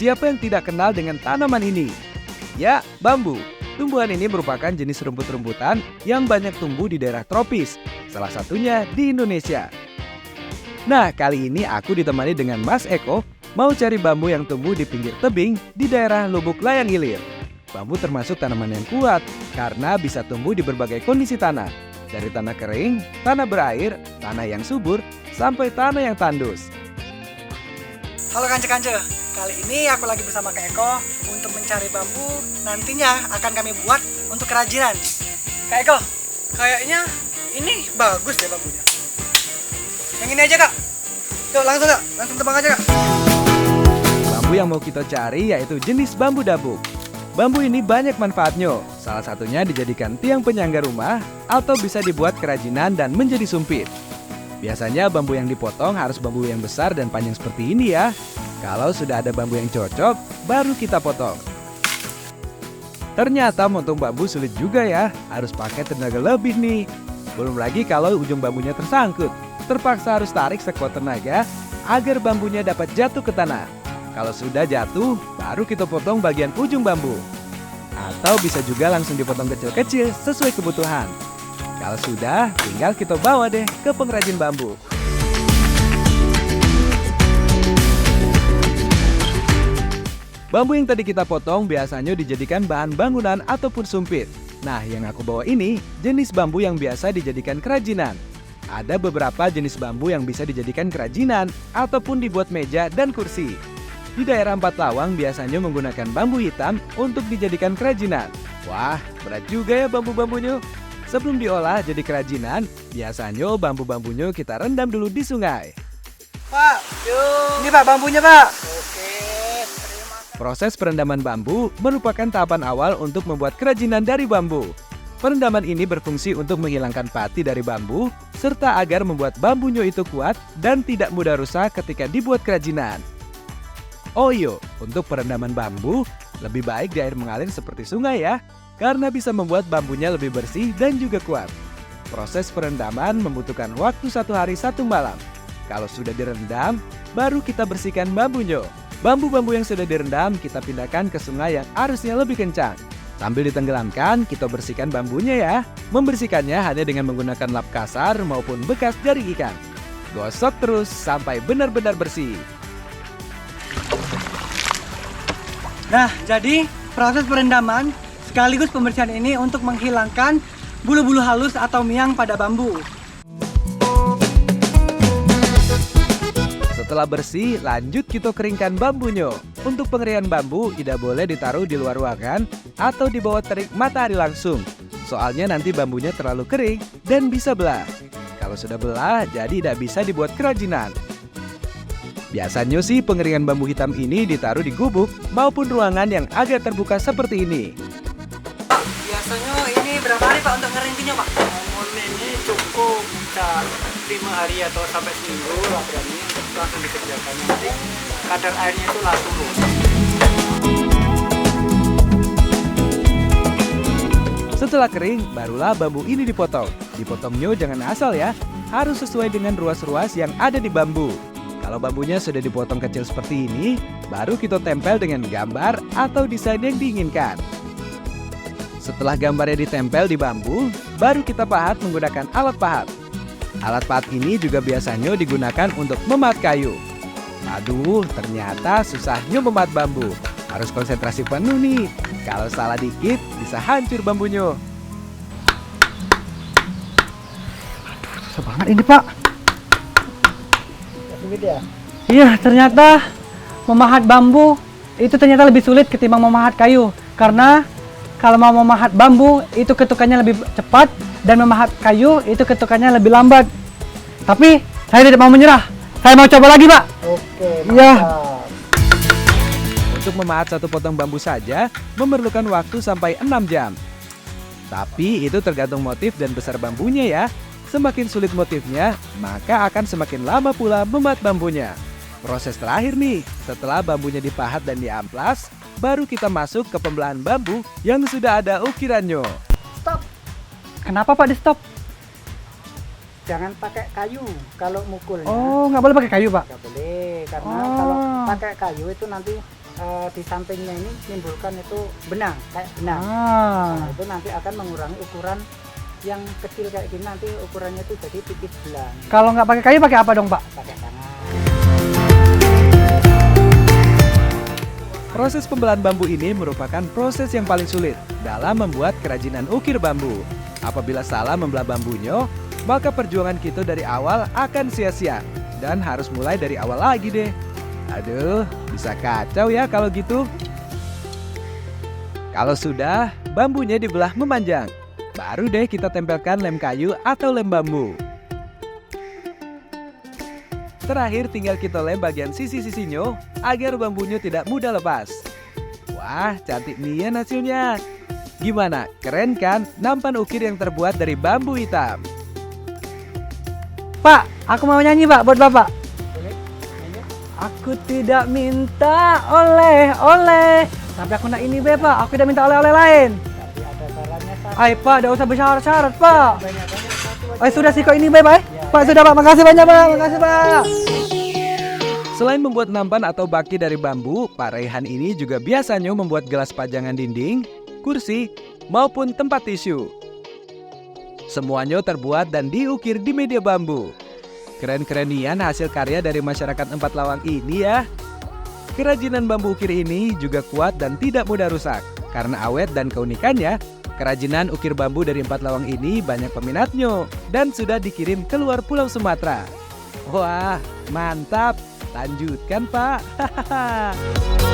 Siapa yang tidak kenal dengan tanaman ini? Ya, bambu. Tumbuhan ini merupakan jenis rumput-rumputan yang banyak tumbuh di daerah tropis, salah satunya di Indonesia. Nah, kali ini aku ditemani dengan Mas Eko mau cari bambu yang tumbuh di pinggir tebing di daerah Lubuk Layang Ilir. Bambu termasuk tanaman yang kuat karena bisa tumbuh di berbagai kondisi tanah, dari tanah kering, tanah berair, tanah yang subur, sampai tanah yang tandus. Halo Kance-Kance, kali ini aku lagi bersama Kak Eko untuk mencari bambu nantinya akan kami buat untuk kerajinan. Kak Eko, kayaknya ini bagus deh bambunya. Yang ini aja Kak, yuk langsung Kak, langsung tebang aja Kak. Bambu yang mau kita cari yaitu jenis bambu dabuk. Bambu ini banyak manfaatnya, salah satunya dijadikan tiang penyangga rumah atau bisa dibuat kerajinan dan menjadi sumpit. Biasanya bambu yang dipotong harus bambu yang besar dan panjang seperti ini ya. Kalau sudah ada bambu yang cocok, baru kita potong. Ternyata motong bambu sulit juga ya, harus pakai tenaga lebih nih. Belum lagi kalau ujung bambunya tersangkut, terpaksa harus tarik sekuat tenaga agar bambunya dapat jatuh ke tanah. Kalau sudah jatuh, baru kita potong bagian ujung bambu. Atau bisa juga langsung dipotong kecil-kecil sesuai kebutuhan. Kalau sudah, tinggal kita bawa deh ke pengrajin bambu. Bambu yang tadi kita potong biasanya dijadikan bahan bangunan ataupun sumpit. Nah, yang aku bawa ini jenis bambu yang biasa dijadikan kerajinan. Ada beberapa jenis bambu yang bisa dijadikan kerajinan ataupun dibuat meja dan kursi. Di daerah Empat Lawang biasanya menggunakan bambu hitam untuk dijadikan kerajinan. Wah, berat juga ya bambu-bambunya. Sebelum diolah jadi kerajinan, biasanya bambu-bambunya kita rendam dulu di sungai. Pak, yuk. Ini Pak bambunya Pak. Oke, terima kasih. Proses perendaman bambu merupakan tahapan awal untuk membuat kerajinan dari bambu. Perendaman ini berfungsi untuk menghilangkan pati dari bambu, serta agar membuat bambunya itu kuat dan tidak mudah rusak ketika dibuat kerajinan. Oh iya, untuk perendaman bambu, lebih baik di air mengalir seperti sungai ya, karena bisa membuat bambunya lebih bersih dan juga kuat. Proses perendaman membutuhkan waktu 1 hari 1 malam. Kalau sudah direndam, baru kita bersihkan bambunya. Bambu-bambu yang sudah direndam kita pindahkan ke sungai yang arusnya lebih kencang. Sambil ditenggelamkan, kita bersihkan bambunya ya. Membersihkannya hanya dengan menggunakan lap kasar maupun bekas dari ikan. Gosok terus sampai benar-benar bersih. Nah, jadi proses perendaman sekaligus pembersihan ini untuk menghilangkan bulu-bulu halus atau miang pada bambu. Setelah bersih, lanjut kita keringkan bambunya. Untuk pengeringan bambu tidak boleh ditaruh di luar ruangan atau di bawah terik matahari langsung. Soalnya nanti bambunya terlalu kering dan bisa belah. Kalau sudah belah, jadi tidak bisa dibuat kerajinan. Biasanya sih pengeringan bambu hitam ini ditaruh di gubuk maupun ruangan yang agak terbuka seperti ini. Biasanya ini berapa hari Pak untuk ngerintinya Pak? Ini cukup bisa 5 hari atau sampai seminggu lah, berani langsung dikerjakan. Nanti kadar airnya itu langsung turun. Setelah kering, barulah bambu ini dipotong. Dipotongnya jangan asal ya, harus sesuai dengan ruas-ruas yang ada di bambu. Kalau bambunya sudah dipotong kecil seperti ini, baru kita tempel dengan gambar atau desain yang diinginkan. Setelah gambarnya ditempel di bambu, baru kita pahat menggunakan alat pahat. Alat pahat ini juga biasanya digunakan untuk memahat kayu. Aduh, ternyata susahnya memahat bambu. Harus konsentrasi penuh nih. Kalau salah dikit, bisa hancur bambunya. Susah banget ini Pak. Iya, ternyata memahat bambu itu ternyata lebih sulit ketimbang memahat kayu. Karena kalau mau memahat bambu itu ketukannya lebih cepat dan memahat kayu itu ketukannya lebih lambat. Tapi saya tidak mau menyerah. Saya mau coba lagi, Pak. Oke, Iya. Untuk memahat satu potong bambu saja memerlukan waktu sampai 6 jam. Tapi itu tergantung motif dan besar bambunya ya. Semakin sulit motifnya, maka akan semakin lama pula memahat bambunya. Proses terakhir nih, setelah bambunya dipahat dan diamplas, baru kita masuk ke pembelahan bambu yang sudah ada ukirannya. Stop. Kenapa Pak di stop? Jangan pakai kayu kalau mukulnya. Oh, nggak boleh pakai kayu, Pak? Nggak boleh, karena Oh. kalau pakai kayu itu nanti di sampingnya ini menimbulkan itu benang, kayak benang. Nah, itu nanti akan mengurangi ukuran yang kecil kayak gini, nanti ukurannya itu jadi tipis belang. Kalau nggak pakai kayu, pakai apa dong, Pak? Pakai tangan. Proses pembelahan bambu ini merupakan proses yang paling sulit dalam membuat kerajinan ukir bambu. Apabila salah membelah bambunya, maka perjuangan kita dari awal akan sia-sia dan harus mulai dari awal lagi deh. Aduh, bisa kacau ya kalau gitu. Kalau sudah, bambunya dibelah memanjang. Baru deh kita tempelkan lem kayu atau lem bambu. Terakhir tinggal kita lem bagian sisi-sisinya agar bambunya tidak mudah lepas. Wah, cantik nih ya hasilnya. Gimana? Keren kan? Nampan ukir yang terbuat dari bambu hitam. Pak, aku mau nyanyi, Pak, buat Bapak. Boleh? Ini Aku tidak minta oleh-oleh. Tapi aku nak ini, Be, Pak. Aku tidak minta oleh-oleh lain. tapi ada sarannya satu. Ay, Pak, tidak usah bersyarat-syarat, Pak. Banyak-banyak satu aja. Sudah sih kok ini, Be, Pak. Pak, sudah, Pak. Makasih banyak, Pak. Makasih, Pak. Selain membuat nampan atau baki dari bambu, Pak Raihan ini juga biasanya membuat gelas pajangan dinding, kursi, maupun tempat tisu. Semuanya terbuat dan diukir di media bambu. Keren-kerenian hasil karya dari masyarakat Empat Lawang ini ya. Kerajinan bambu ukir ini juga kuat dan tidak mudah rusak. Karena awet dan keunikannya, kerajinan ukir bambu dari Empat Lawang ini banyak peminatnya dan sudah dikirim keluar Pulau Sumatera. Wah, mantap! Lanjutkan, Pak. Hahaha.